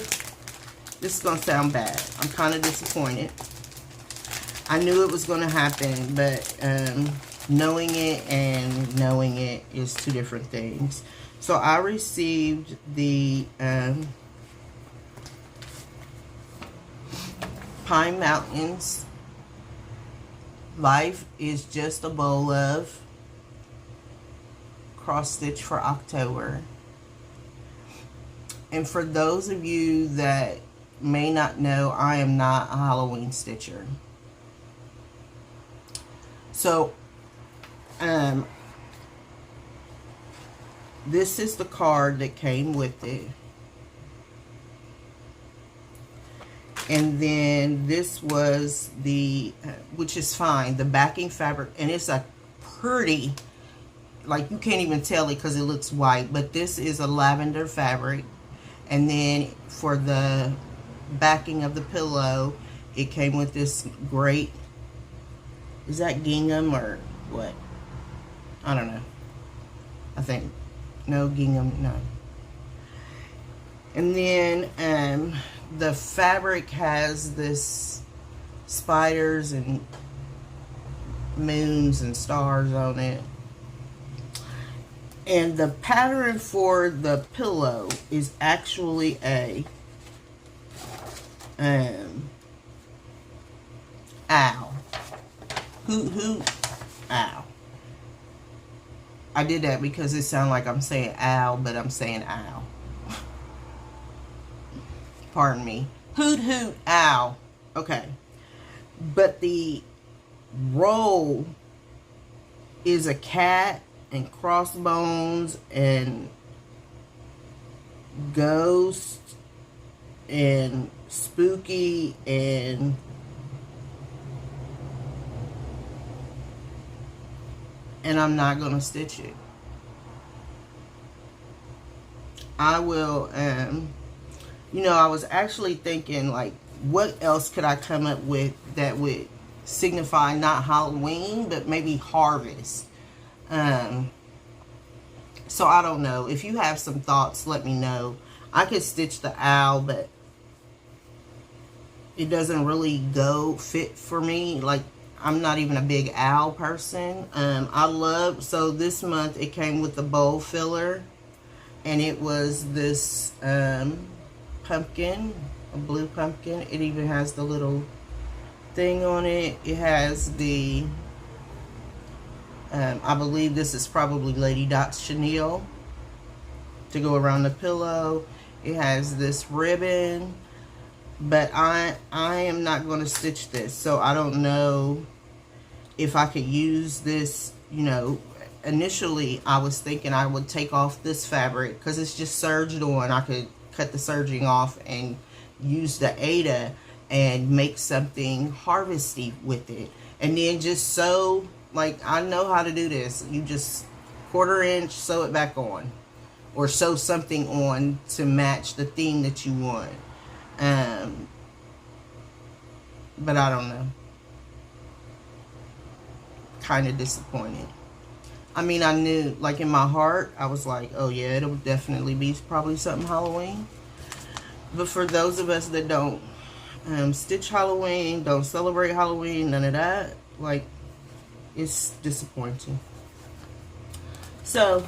S1: this is going to sound bad, I'm kind of disappointed. I knew it was going to happen, but knowing it and knowing it is two different things. So I received the Pine Mountains Life is Just a Bowl of cross stitch for October. And for those of you that may not know, I am not a Halloween stitcher. So this is the card that came with it. And then this was the, which is fine, the backing fabric. And it's a pretty, like you can't even tell it because it looks white. But this is a lavender fabric. And then for the backing of the pillow, it came with this great, is that gingham or what? I don't know. I think, no, gingham, no. And then the fabric has this spiders and moons and stars on it. And the pattern for the pillow is actually a owl. Hoot hoot owl. I did that because it sounds like I'm saying owl, but I'm saying owl. Pardon me. Hoot hoot owl. Okay. But the roll is a cat and crossbones and ghost and spooky and I'm not gonna stitch it. I will you know, I was actually thinking, like, what else could I come up with that would signify not Halloween, but maybe harvest. So I don't know. If you have some thoughts, let me know. I could stitch the owl, but it doesn't really fit for me. Like, I'm not even a big owl person. So this month it came with the bowl filler, and it was this pumpkin, a blue pumpkin. It even has the little thing on it. It has the I believe this is probably Lady Dot's chenille to go around the pillow. It has this ribbon, but I am not going to stitch this, so I don't know if I could use this. You know, initially I was thinking I would take off this fabric because it's just serged on. I could cut the serging off and use the Ada and make something harvesty with it, and then just sew. Like, I know how to do this. You just 1/4 inch, sew it back on, or sew something on to match the theme that you want. But I don't know. Kind of disappointed. I mean, I knew, like, in my heart, I was like, oh yeah, it'll definitely be probably something Halloween. But for those of us that don't stitch Halloween, don't celebrate Halloween, none of that, like, it's disappointing. So,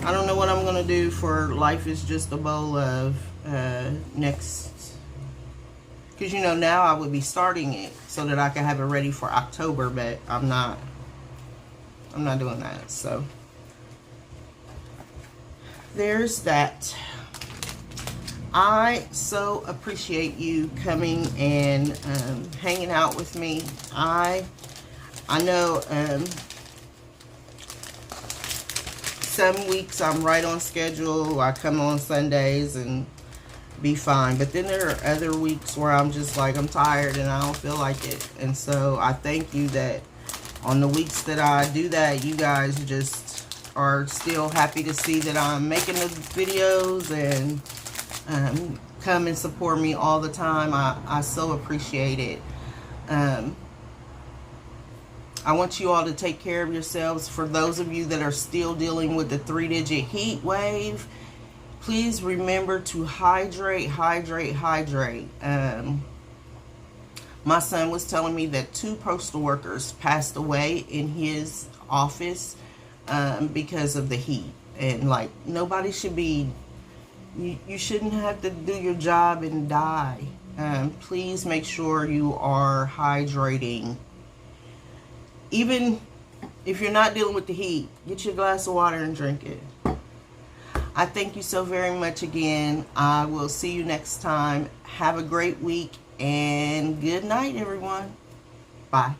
S1: I don't know what I'm going to do for Life is Just a Bowl of next. Because, you know, now I would be starting it so that I can have it ready for October, but I'm not doing that. So, there's that. I so appreciate you coming and hanging out with me. I know some weeks I'm right on schedule. I come on Sundays and be fine. But then there are other weeks where I'm just like, I'm tired and I don't feel like it. And so I thank you that On the weeks that I do that, you guys just are still happy to see that I'm making the videos and come and support me all the time. I so appreciate it. I want you all to take care of yourselves. For those of you that are still dealing with the 3-digit heat wave, please remember to hydrate, hydrate, hydrate. My son was telling me that 2 postal workers passed away in his office because of the heat. And like, nobody should be, you shouldn't have to do your job and die. Please make sure you are hydrating. Even if you're not dealing with the heat, get your glass of water and drink it. I thank you so very much again. I will see you next time. Have a great week and good night, everyone. Bye.